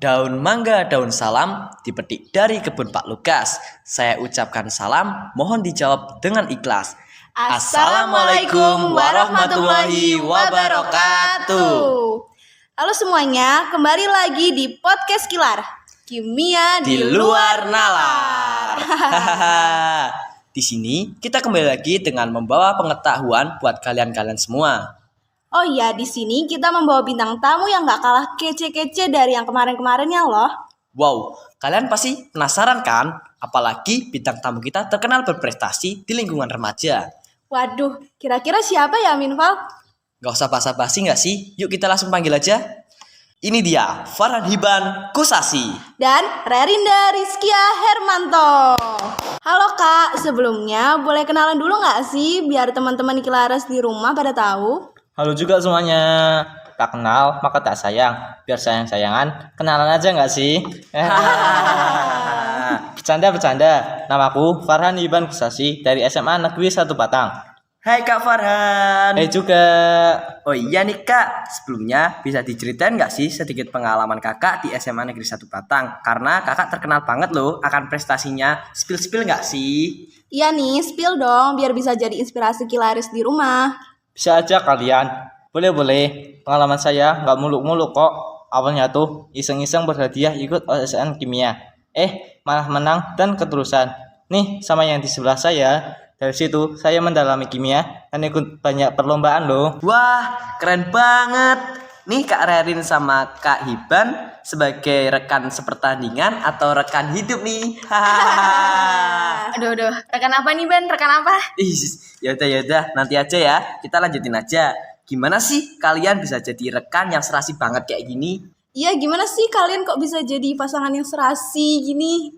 Daun mangga, daun salam dipetik dari kebun Pak Lukas. Saya ucapkan salam, mohon dijawab dengan ikhlas. Assalamualaikum warahmatullahi wabarakatuh. Halo semuanya, kembali lagi di podcast Kilar Kimia Di luar nalar. Di sini kita kembali lagi dengan membawa pengetahuan buat kalian-kalian semua. Oh iya, di sini kita membawa bintang tamu yang gak kalah kece-kece dari yang kemarin-kemarinnya loh. Wow, kalian pasti penasaran kan? Apalagi bintang tamu kita terkenal berprestasi di lingkungan remaja. Waduh, kira-kira siapa ya Minval? Gak usah basa-basi gak sih? Yuk kita langsung panggil aja. Ini dia, Farhan Hiban Kusasi. Dan Rerinda Rizkia Hermanto. Halo Kak, sebelumnya boleh kenalan dulu gak sih biar teman-teman Kilares di rumah pada tahu? Halo juga semuanya. Tak kenal maka tak sayang. Biar sayang-sayangan, kenalan aja nggak sih? Bercanda. Namaku Farhan Iban Kusasi dari SMA Negeri 1 Batang. Hai Kak Farhan. Juga. Oh iya nih Kak, sebelumnya bisa diceritain gak sih sedikit pengalaman kakak di SMA Negeri 1 Batang? Karena kakak terkenal banget loh akan prestasinya. Spill gak sih? Iya nih, spill dong biar bisa jadi inspirasi Kilares di rumah. Bisa aja kalian. Boleh. Pengalaman saya nggak muluk-muluk kok. Awalnya tuh iseng-iseng berhadiah ikut OSN kimia. Malah menang dan keterusan. Nih sama yang di sebelah saya. Dari situ saya mendalami kimia dan ikut banyak perlombaan loh. Wah, keren banget. Nih Kak Rerin sama Kak Hiban sebagai rekan sepertandingan atau rekan hidup nih. Aduh, rekan apa nih Ben? Rekan apa? Yaudah, nanti aja ya. Kita lanjutin aja. Gimana sih kalian bisa jadi rekan yang serasi banget kayak gini? Iya, gimana sih kalian kok bisa jadi pasangan yang serasi gini?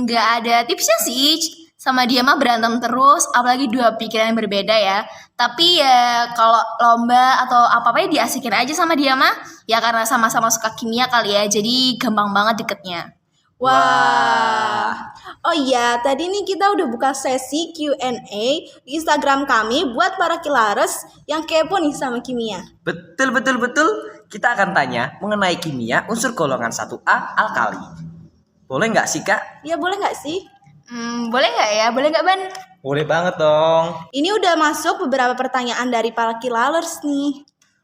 Gak ada tipsnya sih. Sama dia mah berantem terus, apalagi dua pikiran yang berbeda ya. Tapi ya kalau lomba atau apa-apa ya diasikin aja sama dia mah. Ya karena sama-sama suka kimia kali ya, jadi gampang banget deketnya. Wah. Oh iya, tadi nih kita udah buka sesi Q&A di Instagram kami buat para Kilares yang kepo nih sama kimia. Betul. Kita akan tanya mengenai kimia unsur golongan 1A alkali. Boleh nggak sih Kak? Ya boleh nggak sih? Boleh nggak ya? Boleh nggak Ban? Boleh banget dong. Ini udah masuk beberapa pertanyaan dari para Kilalers nih.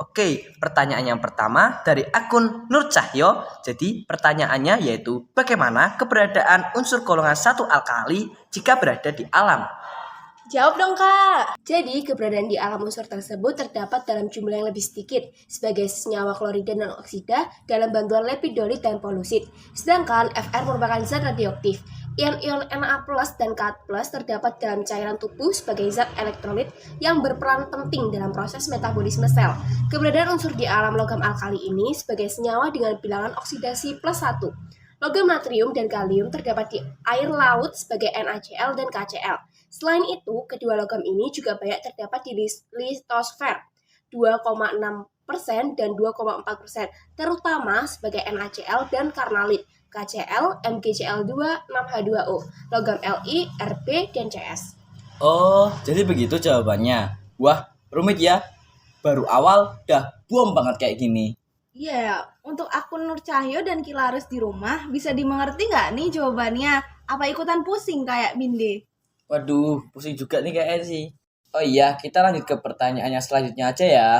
Oke, pertanyaan yang pertama dari akun Nur Cahyo. Jadi pertanyaannya yaitu bagaimana keberadaan unsur golongan 1 alkali jika berada di alam? Jawab dong Kak. Jadi, keberadaan di alam unsur tersebut terdapat dalam jumlah yang lebih sedikit sebagai senyawa klorida dan oksida dalam bantuan lepidolit dan polusid. Sedangkan Fr merupakan zat radioaktif. Ion-ion Na+ dan Ka+ terdapat dalam cairan tubuh sebagai zat elektrolit yang berperan penting dalam proses metabolisme sel. Keberadaan unsur di alam logam alkali ini sebagai senyawa dengan bilangan oksidasi +1. Logam natrium dan kalium terdapat di air laut sebagai NaCl dan KCl. Selain itu, kedua logam ini juga banyak terdapat di litosfer 2,6% dan 2,4%, terutama sebagai NaCl dan karnalit, KCl, MgCl2, 6H2O, logam Li, Rb, dan Cs. Oh, jadi begitu jawabannya. Wah, rumit ya. Baru awal dah buam banget kayak gini. Iya, untuk akun Nur Cahyo dan Kilares di rumah bisa dimengerti nggak nih jawabannya? Apa ikutan pusing kayak Binde? Waduh, pusing juga nih kayaknya sih. Oh iya, kita lanjut ke pertanyaannya selanjutnya aja ya.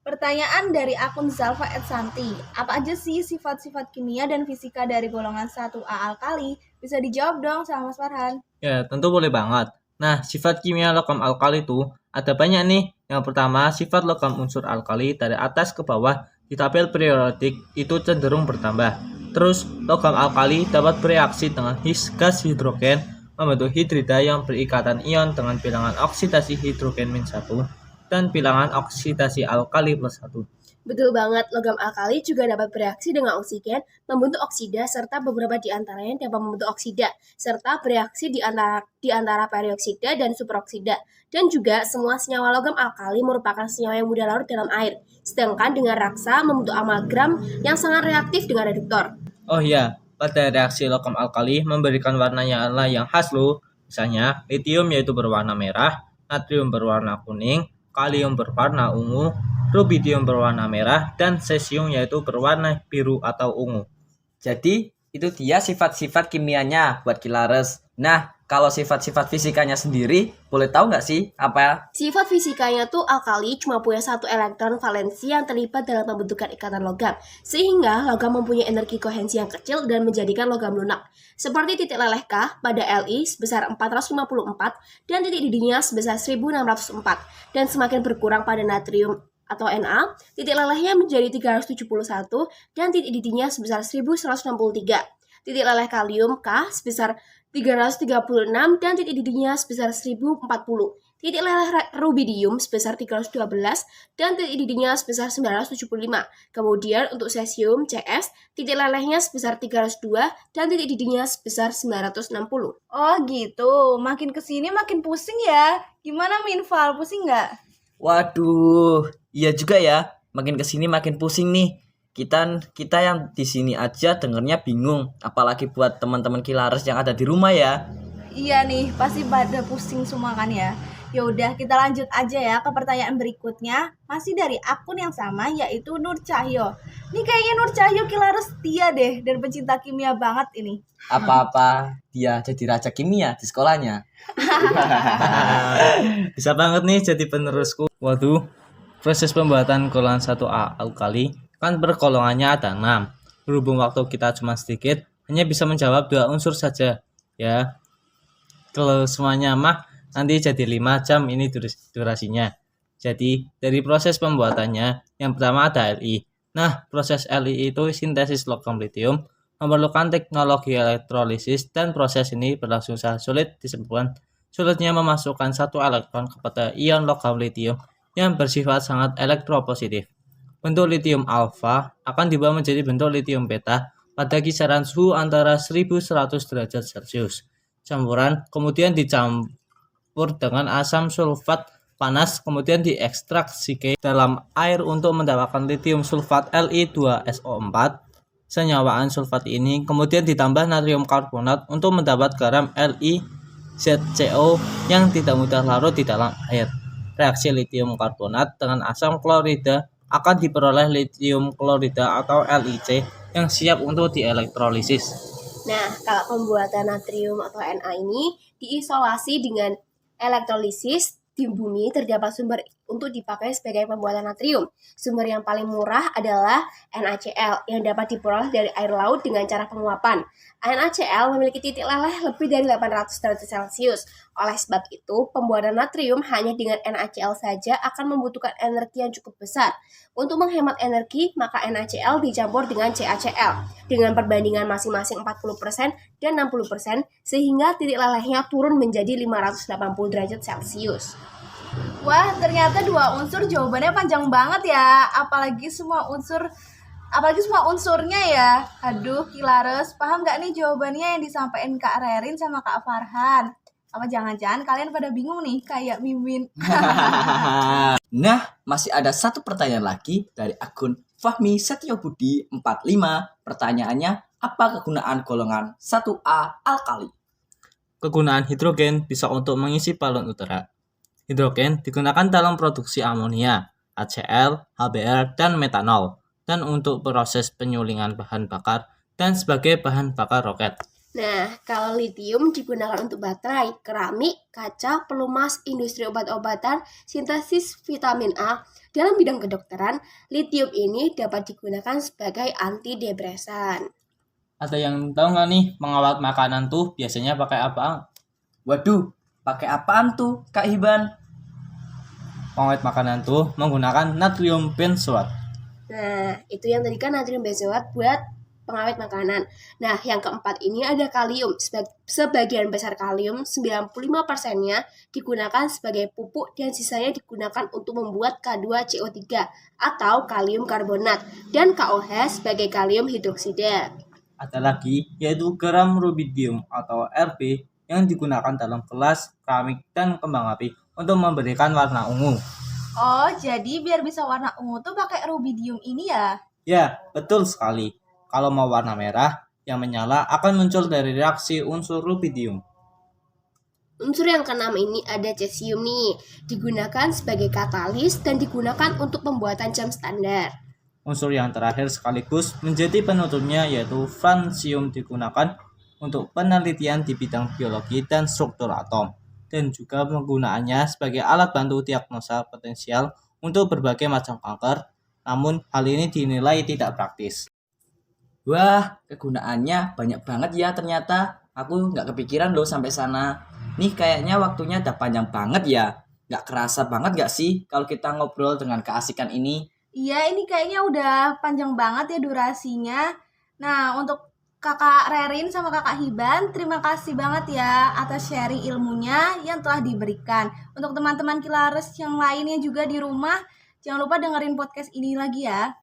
Pertanyaan dari akun Zalfa Santi. Apa aja sih sifat-sifat kimia dan fisika dari golongan 1A alkali? Bisa dijawab dong sama Mas Farhan. Ya, tentu boleh banget. Nah, sifat kimia logam alkali itu ada banyak nih. Yang pertama, sifat logam unsur alkali dari atas ke bawah di tabel periodik itu cenderung bertambah. Terus, logam alkali dapat bereaksi dengan gas hidrogen membentuk hidrida yang berikatan ion dengan bilangan oksidasi hidrogen -1 dan bilangan oksidasi alkali +1. Betul banget, logam alkali juga dapat bereaksi dengan oksigen, membentuk oksida, serta beberapa di antaranya dapat membentuk oksida, serta bereaksi di antara perioksida dan superoksida. Dan juga semua senyawa logam alkali merupakan senyawa yang mudah larut dalam air, sedangkan dengan raksa membentuk amalgam yang sangat reaktif dengan reduktor. Oh iya, pada reaksi logam alkali memberikan warna yang khas loh. Misalnya, litium yaitu berwarna merah, natrium berwarna kuning, kalium berwarna ungu, rubidium berwarna merah, dan cesium yaitu berwarna biru atau ungu. Jadi itu dia sifat-sifat kimianya buat Kilares. Nah, kalau sifat-sifat fisikanya sendiri, boleh tahu nggak sih apa? Sifat fisikanya tuh alkali cuma punya satu elektron valensi yang terlibat dalam pembentukan ikatan logam, sehingga logam mempunyai energi kohensi yang kecil dan menjadikan logam lunak. Seperti titik leleh K pada Li sebesar 454 dan titik didihnya sebesar 1604, dan semakin berkurang pada natrium atau Na, titik lelehnya menjadi 371 dan titik didihnya sebesar 1163. Titik leleh kalium K sebesar 336 dan titik didihnya sebesar 1040. Titik leleh rubidium sebesar 312 dan titik didihnya sebesar 975. Kemudian untuk cesium CS, titik lelehnya sebesar 302 dan titik didihnya sebesar 960. Oh gitu, makin kesini makin pusing ya. Gimana Minval, pusing nggak? Waduh, iya juga ya. Makin kesini makin pusing nih. Kita yang di sini aja dengernya bingung, apalagi buat teman-teman Kilares yang ada di rumah ya. Iya nih, pasti pada pusing semua kan ya. Ya udah, kita lanjut aja ya ke pertanyaan berikutnya. Masih dari akun yang sama, yaitu Nur Cahyo. Ini kayaknya Nur Cahyo Kilares setia deh dan pencinta kimia banget ini. Apa-apa dia jadi raja kimia di sekolahnya. Bisa banget nih jadi penerusku. Waduh, proses pembuatan golongan 1A alkali kan pergolongannya ada 6. Berhubung waktu kita cuma sedikit, hanya bisa menjawab 2 unsur saja. Ya, kalau semuanya mah nanti jadi 5 jam ini durasinya. Jadi, dari proses pembuatannya, yang pertama ada Li. Nah, proses Li itu sintesis logam litium, memerlukan teknologi elektrolisis, dan proses ini berlangsung sangat sulit disebabkan sulitnya memasukkan 1 elektron kepada ion logam litium yang bersifat sangat elektropositif. Bentuk litium alfa akan diubah menjadi bentuk litium beta pada kisaran suhu antara 1100 derajat Celcius. Campuran kemudian dicampur dengan asam sulfat panas, kemudian diekstraksi dalam air untuk mendapatkan litium sulfat Li2SO4. Senyawaan sulfat ini kemudian ditambah natrium karbonat untuk mendapat garam LiZCO yang tidak mudah larut di dalam air. Reaksi litium karbonat dengan asam klorida akan diperoleh litium klorida atau LiC yang siap untuk dielektrolisis. Nah, kalau pembuatan natrium atau Na ini diisolasi dengan elektrolisis, di bumi terdapat sumber untuk dipakai sebagai pembuatan natrium. Sumber yang paling murah adalah NaCl yang dapat diperoleh dari air laut dengan cara penguapan. NaCl memiliki titik leleh lebih dari 800 derajat Celcius. Oleh sebab itu, pembuatan natrium hanya dengan NaCl saja akan membutuhkan energi yang cukup besar. Untuk menghemat energi, maka NaCl dicampur dengan CaCl dengan perbandingan masing-masing 40% dan 60%, sehingga titik lelehnya turun menjadi 580 derajat Celcius. Wah, ternyata 2 unsur jawabannya panjang banget ya. Apalagi semua unsurnya ya. Aduh, Kilares, paham gak nih jawabannya yang disampaikan Kak Rerin sama Kak Farhan? Apa jangan-jangan kalian pada bingung nih kayak Mimin? Nah, masih ada satu pertanyaan lagi dari akun Fahmi Setiobudi 45. Pertanyaannya, apa kegunaan golongan 1A alkali? Kegunaan hidrogen bisa untuk mengisi balon udara. Hidrogen digunakan dalam produksi amonia, HCl, HBr, dan metanol, dan untuk proses penyulingan bahan bakar dan sebagai bahan bakar roket. Nah, kalau litium digunakan untuk baterai, keramik, kaca, pelumas, industri obat-obatan, sintesis vitamin A. Dalam bidang kedokteran, litium ini dapat digunakan sebagai antidepresan. Ada yang tahu nggak nih mengawat makanan tuh biasanya pakai apa? Waduh, pakai apaan tuh Kak Hiban? Pengawet makanan tuh menggunakan natrium benzoat. Nah, itu yang tadi kan natrium benzoat buat pengawet makanan. Nah, yang keempat ini ada kalium. Sebagian besar kalium, 95%-nya digunakan sebagai pupuk dan sisanya digunakan untuk membuat K2CO3 atau kalium karbonat dan KOH sebagai kalium hidroksida. Ada lagi yaitu garam rubidium atau Rb yang digunakan dalam gelas, keramik, dan kembang api untuk memberikan warna ungu. Oh, jadi biar bisa warna ungu tuh pakai rubidium ini ya? Ya, betul sekali. Kalau mau warna merah yang menyala akan muncul dari reaksi unsur rubidium. Unsur yang keenam ini ada cesium nih, digunakan sebagai katalis dan digunakan untuk pembuatan jam standar. Unsur yang terakhir sekaligus menjadi penutupnya yaitu francium, digunakan untuk penelitian di bidang biologi dan struktur atom, dan juga penggunaannya sebagai alat bantu diagnosa potensial untuk berbagai macam kanker, namun hal ini dinilai tidak praktis. Wah, kegunaannya banyak banget ya ternyata. Aku nggak kepikiran loh sampai sana. Nih kayaknya waktunya udah panjang banget ya. Nggak kerasa banget nggak sih kalau kita ngobrol dengan keasikan ini? Iya, ini kayaknya udah panjang banget ya durasinya. Nah, untuk Kakak Rerin sama Kakak Hiban, terima kasih banget ya atas sharing ilmunya yang telah diberikan. Untuk teman-teman Kilares yang lainnya juga di rumah, jangan lupa dengerin podcast ini lagi ya.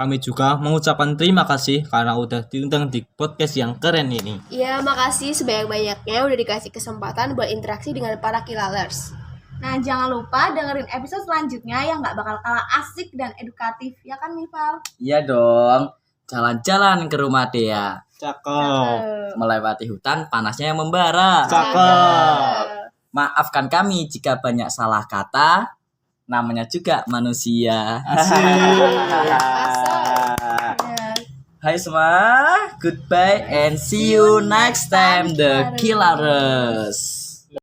Kami juga mengucapkan terima kasih karena udah diundang di podcast yang keren ini. Ya, makasih sebanyak-banyaknya udah dikasih kesempatan buat interaksi dengan para Kilalers. Nah, jangan lupa dengerin episode selanjutnya yang nggak bakal kalah asik dan edukatif. Ya kan, Mifal? Iya dong. Jalan-jalan ke rumah Dea. Cakep. Melewati hutan panasnya yang membara. Cakep. Maafkan kami jika banyak salah kata. Namanya juga manusia. Hai semua, goodbye and see you next time the Killerers.